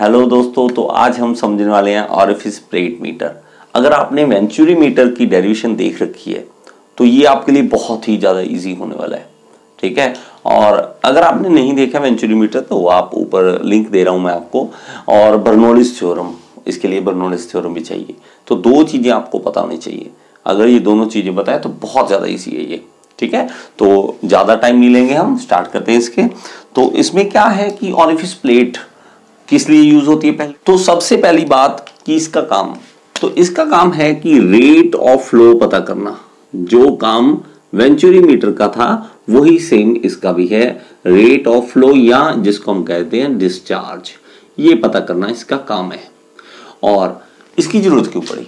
Hello दोस्तों, तो आज हम समझने वाले हैं ऑरिफिस प्लेट मीटर। अगर आपने वेंचुरी मीटर की डेरिवेशन देख रखी है तो ये आपके लिए बहुत ही ज़्यादा इजी होने वाला है, ठीक है। और अगर आपने नहीं देखा वेंचुरी मीटर तो आप ऊपर लिंक दे रहा हूँ मैं आपको। और बर्नौलीज थ्योरम, इसके लिए बर्नौलीज थ्योरम भी चाहिए। तो दो चीज़ें आपको पता होनी चाहिए। अगर ये दोनों चीज़ें बताएं तो बहुत ज़्यादा ईजी है ये, ठीक है। तो ज़्यादा टाइम नहीं लेंगे, हम स्टार्ट करते हैं इसके। तो इसमें क्या है कि ऑरिफिस प्लेट किस लिए यूज होती है पहले तो सबसे पहली बात कि इसका काम, तो इसका काम है कि रेट ऑफ फ्लो पता करना। जो काम वेंचुरी मीटर का था वही सेम इसका भी है, रेट ऑफ फ्लो या जिसको हम कहते हैं डिस्चार्ज, ये पता करना इसका काम है। और इसकी जरूरत क्यों पड़ी,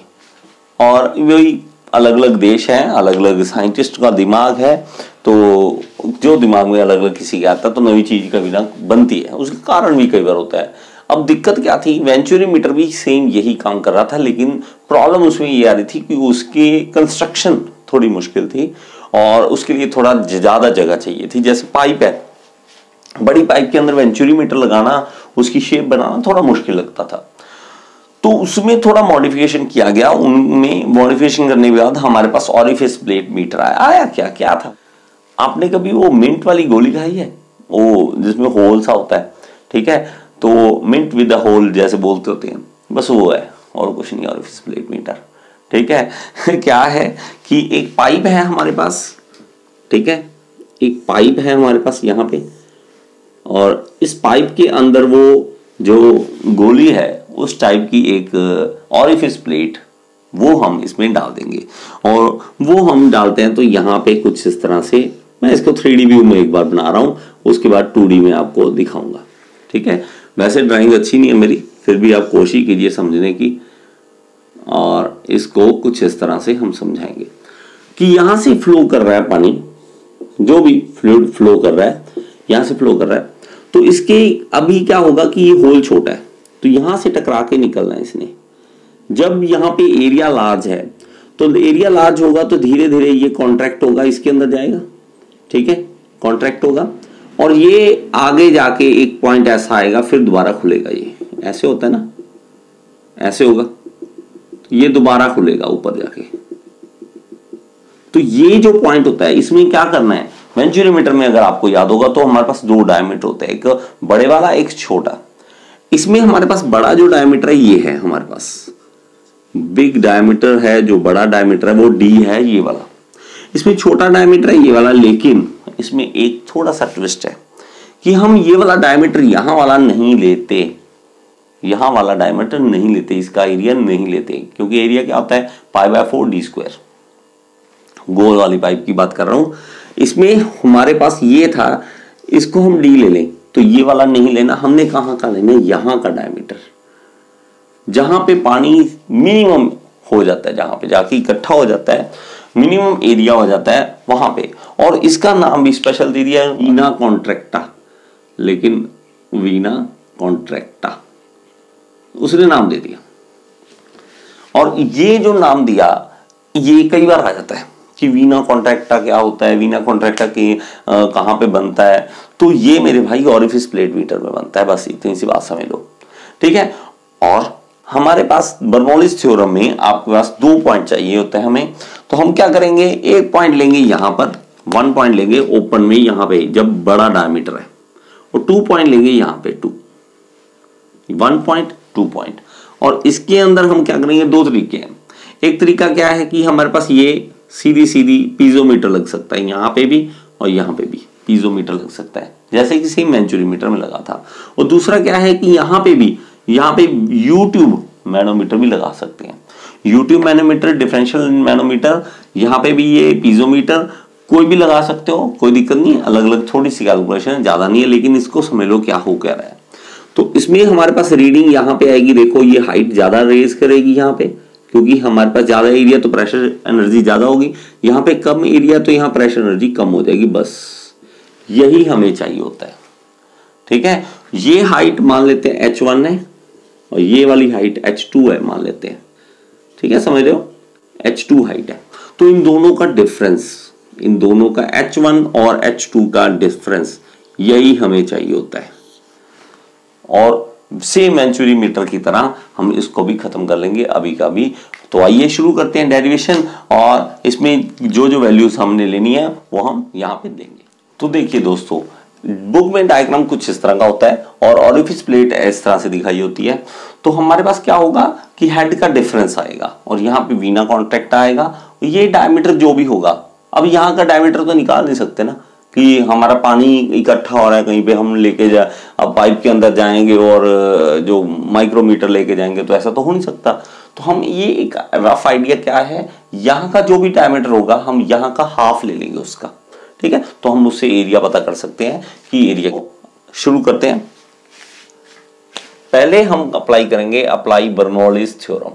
और वही अलग अलग देश हैं, अलग अलग साइंटिस्ट का दिमाग है, तो जो दिमाग में अलग अलग किसी का आता है तो नई चीज कभी ना बनती है, उसका कारण भी कई बार होता है। अब दिक्कत क्या थी, वेंचुरी मीटर भी सेम यही काम कर रहा था, लेकिन प्रॉब्लम उसमें ये आ रही थी कि उसकी कंस्ट्रक्शन थोड़ी मुश्किल थी और उसके लिए थोड़ा ज्यादा जगह चाहिए थी। जैसे पाइप है, बड़ी पाइप के अंदर वेंचुरी मीटर लगाना, उसकी शेप बनाना थोड़ा मुश्किल लगता था। तो उसमें थोड़ा मॉडिफिकेशन किया गया। उनमें मॉडिफिकेशन करने के बाद हमारे पास ऑरिफिस प्लेट मीटर आया। क्या था, आपने कभी वो मिंट वाली गोली खाई है, वो जिसमें होल सा होता है, ठीक है। तो मिंट विद द होल जैसे बोलते होते हैं, बस वो है और कुछ नहीं ऑरिफिस प्लेट मीटर, ठीक है। क्या है कि एक पाइप है हमारे पास, ठीक है, एक पाइप है हमारे पास यहाँ पे, और इस पाइप के अंदर वो जो गोली है उस टाइप की एक ऑरिफिस प्लेट वो हम इसमें डाल देंगे। और वो हम डालते हैं तो यहाँ पे कुछ इस तरह से, मैं इसको 3D व्यू में एक बार बना रहा हूँ, उसके बाद 2D में आपको दिखाऊंगा, ठीक है। वैसे ड्राइंग अच्छी नहीं है मेरी, फिर भी आप कोशिश कीजिए समझने की। और इसको कुछ इस तरह से हम समझाएंगे कि यहाँ से फ्लो कर रहा है पानी, जो भी फ्लूइड फ्लो कर रहा है यहाँ से फ्लो कर रहा है, तो इसके अभी क्या होगा कि ये होल छोटा है तो यहां से टकरा के निकलना है इसने। जब यहाँ पे एरिया लार्ज है तो एरिया लार्ज होगा तो धीरे धीरे ये कॉन्ट्रैक्ट होगा, इसके अंदर जाएगा, ठीक है, कॉन्ट्रैक्ट होगा और ये आगे जाके एक पॉइंट ऐसा आएगा, फिर दोबारा खुलेगा। ये ऐसे होता है ना, ऐसे होगा, ये दोबारा खुलेगा ऊपर जाके। तो ये जो पॉइंट होता है इसमें क्या करना है, वेंचुरी मीटर में अगर आपको याद होगा तो हमारे पास दो डायमीटर होते हैं, एक बड़े वाला एक छोटा। इसमें हमारे पास बड़ा जो डायमीटर है ये है, हमारे पास बिग डायमीटर है, जो बड़ा डायमीटर है वो डी है ये वाला। इसमें छोटा डायमीटर है ये वाला, लेकिन इसमें एक थोड़ा सा ट्विस्ट है कि हम ये वाला डायमीटर यहां वाला नहीं लेते, यहां वाला डायमीटर नहीं लेते, इसका एरिया नहीं लेते, क्योंकि एरिया क्या होता है π/4 d स्क्वायर। गोल वाली पाइप की बात कर रहा हूं। इसमें हमारे पास ये था, इसको हम डी ले लें तो ये वाला नहीं लेना, हमने कहां का लेना, यहां का डायमीटर, जहां पे पानी मिनिमम हो जाता है, जहां पे जाके इकट्ठा हो जाता है, मिनिमम एरिया हो जाता है वहां पे। और इसका नाम भी स्पेशल दे दिया है, वीना कॉन्ट्रैक्टा, लेकिन वीना कॉन्ट्रैक्टा उसने नाम दे दिया। और ये जो नाम दिया ये कई बार आ जाता है कि वीना कॉन्ट्रैक्टा क्या होता है, वीना कॉन्ट्रैक्टा की कहां पे बनता है, तो ये मेरे भाई ऑरिफिस प्लेट मीटर में बनता है, बस इतनी सी बात समझ लो, ठीक है। और हमारे पास बर्नौलीज थ्योरम में आपके पास 2 पॉइंट चाहिए होते हैं हमें, तो हम क्या करेंगे, एक पॉइंट लेंगे यहां पर, 1 पॉइंट लेंगे ओपन में यहां पे जब बड़ा डायमीटर है, और 2 पॉइंट लेंगे यहां पे, 1 पॉइंट 2 पॉइंट। और इसके अंदर हम क्या करेंगे, 2 तरीके हैं। एक तरीका क्या है कि हमारे पास ये सीधी पीजोमीटर लग सकता है, यहां पे भी और यहां पे भी पीजोमीटर लग सकता है, जैसे कि सेम वेंचुरी मीटर में लगा था। और दूसरा क्या है कि यहां पे यूट्यूब मैनोमीटर भी लगा सकते हैं, यूट्यूब मैनोमीटर, डिफरेंशियल मैनोमीटर, यहां पे भी ये पीजोमीटर, कोई भी लगा सकते हो, कोई दिक्कत नहीं है। अलग अलग थोड़ी सी कैलकुलेशन ज्यादा नहीं है, लेकिन इसको समझ लो क्या हो क्या रहा है। तो इसमें हमारे पास रीडिंग यहाँ पे आएगी, देखो ये हाइट ज्यादा रेज करेगी यहाँ पे, क्योंकि हमारे पास ज्यादा एरिया तो प्रेशर एनर्जी ज्यादा होगी, यहाँ पे कम एरिया तो यहाँ प्रेशर एनर्जी कम हो जाएगी, बस यही हमें चाहिए होता है, ठीक है। ये हाइट मान लेते हैं h1 है और ये वाली हाइट h2 है मान लेते हैं, ठीक है, समझ रहे हो, h2 हाइट है। तो इन दोनों का डिफरेंस, इन दोनों का h1 और h2 का डिफरेंस, यही हमें चाहिए होता है। और सेम वेंचुरी मीटर की तरह हम इसको भी खत्म कर लेंगे अभी का भी। तो आइए शुरू करते हैं डेरिवेशन, और इसमें जो जो वैल्यूज हमने लेनी है वो हम यहाँ पे देंगे। तो देखिए दोस्तों, बुक में डायग्राम कुछ इस तरह का होता है और ऑरिफिस प्लेट इस तरह से दिखाई होती है। तो हमारे पास क्या होगा कि हेड का डिफरेंस आएगा और यहाँ पे वीना कॉन्ट्रैक्ट आएगा, ये डायमीटर जो भी होगा। अब यहाँ का डायमीटर तो निकाल नहीं सकते ना कि हमारा पानी इकट्ठा हो रहा है कहीं पे, हम लेके जा अब पाइप के अंदर जाएंगे और जो माइक्रोमीटर लेके जाएंगे, तो ऐसा तो हो नहीं सकता। तो हम ये एक रफ आइडिया क्या है, यहाँ का जो भी डायमीटर होगा हम यहाँ का हाफ ले लेंगे उसका, ठीक है। तो हम उससे एरिया पता कर सकते हैं कि एरिया को शुरू करते हैं। पहले हम अप्लाई करेंगे बर्नौलीज थ्योरम।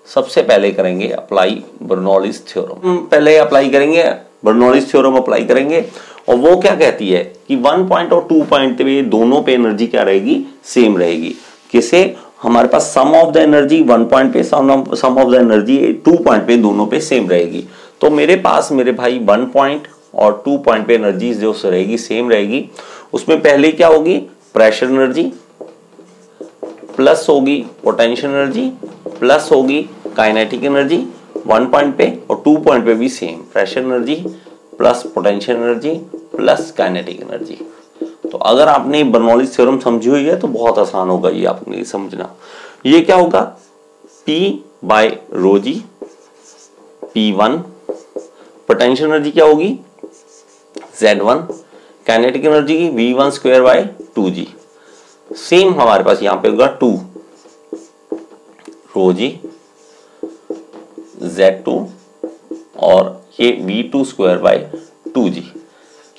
सबसे पहले करेंगे अप्लाई बर्नौलीज थ्योरम। हम पहले अप्लाई करेंगे बर्नौलीज थ्योरम अप्लाई करेंगे, और वो क्या कहती है कि 1 पॉइंट और 2 पॉइंट पे दोनों पे एनर्जी क्या रहेगी, सेम रहेगी। किसे, हमारे पास सम ऑफ द एनर्जी 1 पॉइंट पे, सम ऑफ द एनर्जी 2 पॉइंट पे, दोनों पे सेम रहेगी। तो मेरे पास मेरे भाई 1 पॉइंट और 2 पॉइंट पे एनर्जी जो रहेगी सेम रहेगी। उसमें पहले क्या होगी, प्रेशर एनर्जी प्लस होगी पोटेंशियल एनर्जी प्लस होगी काइनेटिक एनर्जी 1 पॉइंट पे, और 2 पॉइंट पे भी same, pressure energy plus potential energy plus kinetic energy. तो अगर आपने बर्नौलीज थ्योरम समझी हुई है तो बहुत आसान होगा ये आपने समझना। ये क्या होगा, P बाय रो जी P1, पोटेंशियल एनर्जी क्या होगी Z1, काइनेटिक एनर्जी की V1 square by 2G। Same हमारे पास यहां पे होगा 2 रो जी Z2 और ये V2 square by 2G।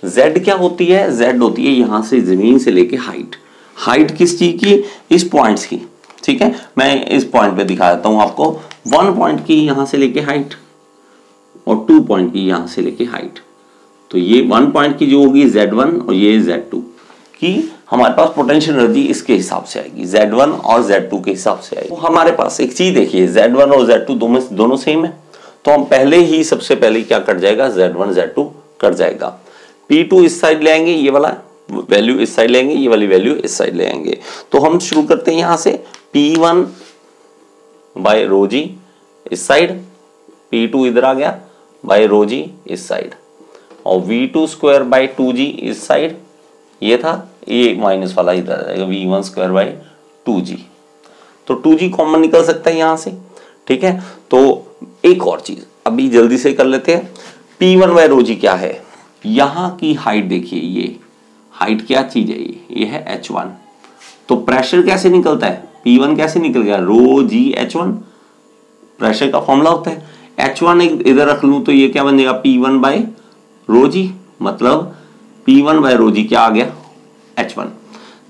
Z क्या होती है, Z होती है यहां से जमीन से लेके हाइट किस चीज की, इस पॉइंट्स की, ठीक है। मैं इस पॉइंट पे दिखा देता हूं आपको, 1 पॉइंट की यहां से लेके हाइट और 2 पॉइंट की यहां से लेके हाइट। तो ये 1 पॉइंट की जो होगी Z1 और ये Z2 की, हमारे पास पोटेंशियल एनर्जी इसके हिसाब से आएगी, Z1 और Z2 के हिसाब से आएगी। तो हमारे पास एक चीज देखिए, Z1 और Z2 दोनों सेम है, तो हम पहले ही सबसे पहले क्या कट जाएगा, Z1 Z2 कट जाएगा। P2 इस साइड ले आएंगे, ये वाला वैल्यू इस साइड लेंगे, ये वाली वैल्यू इस साइड ले आएंगे। तो हम शुरू करते हैं यहां से, P1 बाय रो जी इस साइड, P2 इधर आ गया बाय रो जी इस साइड, और V2 स्क्वायर बाय 2G इस साइड, ये था, ये माइनस वाला इधर आ जाएगा V1 स्क्वायर बाय 2G। तो 2G कॉमन निकल सकता है यहां से, ठीक है। तो एक और चीज अभी जल्दी से कर लेते हैं, P1 बाय रो जी क्या है, यहां की हाइट देखिए, ये हाइट क्या चीज है, ये है H1। तो प्रेशर कैसे निकलता है, P1 कैसे निकल गया, रो जी H1, प्रेशर का फॉर्मूला होता है। H1 इधर रख लूं तो ये क्या बन जाएगा, P1 बाय रो जी, मतलब P1 बाय रो जी क्या आ गया, H1।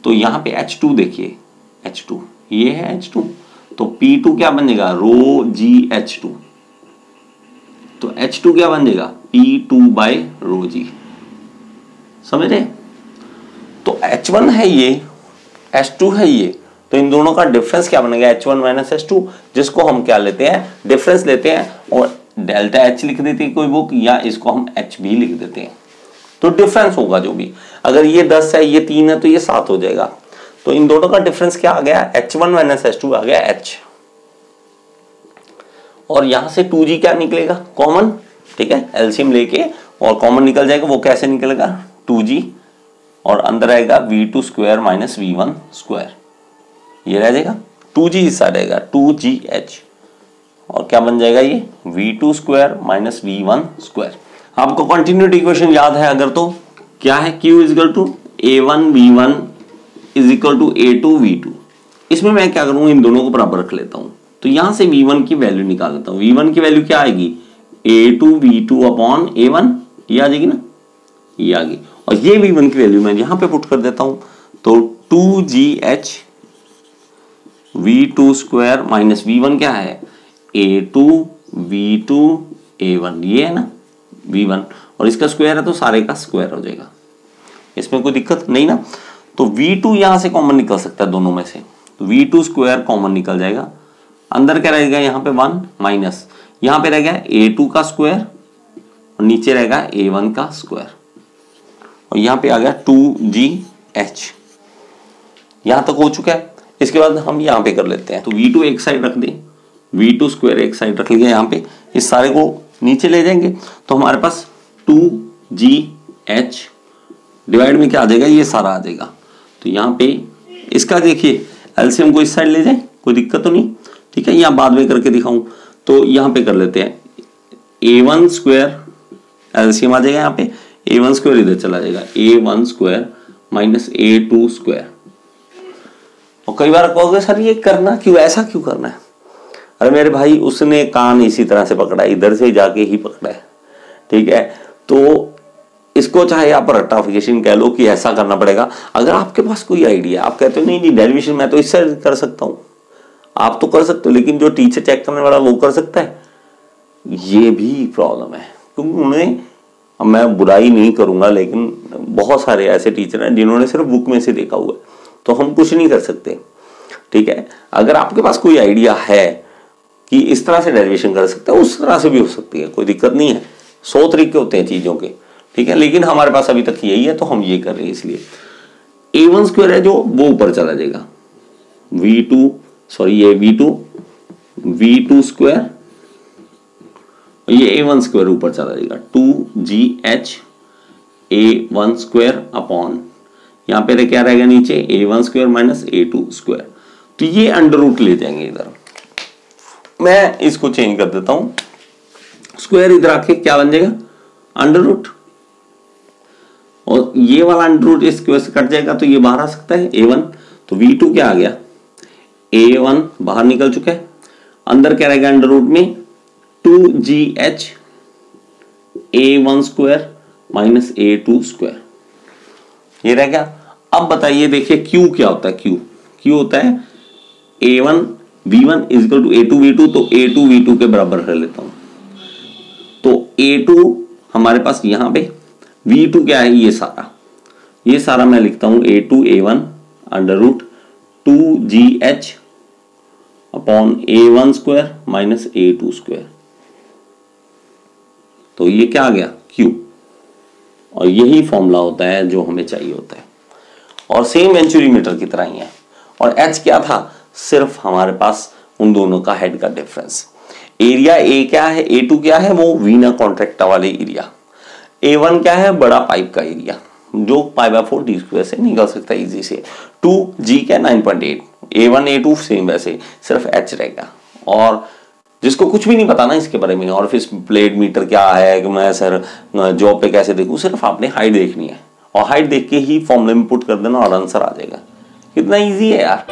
तो यहाँ पे H2 देखिए, H2 ये है H2, तो P2 क्या बन जाएगा, रो जी H2। तो H2 क्या बन जाएगा, P2 बाय रो जी, समझ रहे। तो H1 है ये, H2 है ये, तो इन दोनों का डिफरेंस क्या बनेगा, H1 माइनस H2, जिसको हम क्या लेते हैं, डिफरेंस लेते हैं, और डेल्टा H लिख देते हैं कोई बुक, या इसको हम H भी लिख देते हैं। तो डिफरेंस होगा जो भी, अगर ये 10 है, ये 3 है, तो ये 7 हो जाएगा। तो इन दोनों का डिफरेंस क्या आ गया, H1 माइनस H2 आ गया H, और यहां से 2G क्या निकलेगा, कॉमन, ठीक है, एलसीएम लेके और कॉमन निकल जाएगा। वो कैसे निकलेगा, 2G और अंदर आएगा V2 square minus V1 square, ये रह जाएगा, 2G इस साइड आएगा 2GH, और क्या बन जाएगा ये V2 square minus V1 square. आपको कंटिन्यूटी इक्वेशन याद है अगर, तो क्या है, Q is equal to A1 V1 is equal to A2 V2। इसमें मैं क्या करूंगा, इन दोनों को बराबर रख लेता हूं, तो यहां से V1 की वैल्यू निकाल लेता हूं। V1 की वैल्यू क्या आएगी, A2 V2 अपॉन A1, ये आ जाएगी ना, ये आ गई, और ये V1 की वैल्यू मैं यहां पे पुट कर देता हूं, तो 2GH V2 square minus V1 क्या है, A2 V2 A1, ये है ना V1, और इसका स्क्वायर है तो सारे का स्क्वायर हो जाएगा, इसमें कोई दिक्कत नहीं ना। तो V2 यहां से कॉमन निकल सकता है दोनों में से, तो V2 स्क्वायर कॉमन निकल जाएगा, अंदर क्या रहेगा यहाँ पे 1 माइनस, यहाँ पे रहेगा A2 का स्क्वायर और नीचे रहेगा A1 का स्क्वायर, और यहाँ पे आ गया 2GH। यहां तक हो चुका है। इसके बाद हम यहाँ पे कर लेते हैं, तो V2 एक साइड रख दें, V2 स्क्वायर एक साइड रख लिया यहाँ पे, इस सारे को नीचे ले जाएंगे तो हमारे पास 2GH डिवाइड में क्या आ जाएगा, ये सारा आ जाएगा। तो यहाँ पे इसका देखिए एलसीएम को इस साइड ले जाए, कोई दिक्कत तो नहीं, ठीक है, यहाँ बाद में करके दिखाऊं। तो यहाँ पे कर लेते हैं A1 स्क्वायर एलसीएम आ जाएगा यहाँ पे, A1 स्क्वायर इधर चला जाएगा, A1 square minus A2 square. और कई बार कहोगे सर ये करना क्यों, ऐसा क्यों करना है? अरे मेरे भाई उसने कान इसी तरह से पकड़ा है, इधर से जाके ही पकड़ा है, ठीक है। तो इसको चाहे आप रेक्टिफिकेशन कह लो कि ऐसा करना पड़ेगा। अगर आपके पास कोई आइडिया, आप कहते हो नहीं नहीं डेरिवेशन मैं तो इससे कर सकता हूँ, आप तो कर सकते हो, लेकिन जो टीचर चेक करने वाला वो कर सकता है, ये भी प्रॉब्लम है। क्योंकि उन्हें, मैं बुराई नहीं करूंगा, लेकिन बहुत सारे ऐसे टीचर हैं जिन्होंने सिर्फ बुक में से देखा हुआ है, तो हम कुछ नहीं कर सकते, ठीक है। अगर आपके पास कोई आइडिया है कि इस तरह से डेरिवेशन कर सकते हैं, उस तरह से भी हो सकती है, कोई दिक्कत नहीं है। 100 तरीके होते हैं चीजों के, ठीक है, लेकिन हमारे पास अभी तक यही है तो हम ये कर रहे हैं। इसलिए A1 स्क्वायर है जो वो ऊपर चला जाएगा, ये V2 स्क्वायर, ये A1 स्क्वायर ऊपर चला जाएगा, 2GH A1 स्क्वायर अपॉन, यहां पे क्या रहेगा नीचे, A1 square minus A2 square. तो ये अंडर रूट ले जाएंगे इधर, मैं इसको चेंज कर देता हूं, स्क्वायर इधर आके क्या बन जाएगा, अंडर रूट, और ये वाला अंडर रूट इस स्क्वायर से कट जाएगा तो ये बाहर आ सकता है A1। तो V2 क्या आ गया, A1 बाहर निकल चुका है, अंदर क्या रहेगा अंडर रूट में 2GH A1 square minus A2 square, ये रह गया। अब बताइए, देखिए Q क्या होता है, Q होता है A1 V1 equal to A2 V2, तो A2 V2 के बराबर कर लेता हूं। तो A2 हमारे पास यहां पे, V2 क्या है, ये सारा मैं लिखता हूं A2 A1 under root 2GH upon A1 square minus A2 square. तो ये क्या आ गया, Q, और यही फॉर्मूला होता है जो हमें चाहिए होता है, और सेम वेंचुरी मीटर की तरह ही है। और H क्या था, सिर्फ हमारे पास उन दोनों का हेड का डिफरेंस। एरिया A क्या है, A2 क्या है, वो वीना कॉन्ट्रैक्टा वाले एरिया, A1 क्या है, बड़ा पाइप का एरिया जो π/4 d स्क्वायर से निकल सकता है इजी से, 2G क्या 9.8, A1 A2 सेम, वैसे सिर्फ H रहेगा। और जिसको कुछ भी नहीं पता ना इसके बारे में, और फिर प्लेट मीटर क्या है कि मैं सर जॉब पे कैसे देखूं, सिर्फ आपने हाइट देखनी है, और हाइट देख के ही फॉर्मूला में पुट कर देना और आंसर आ जाएगा। कितना इजी है यार।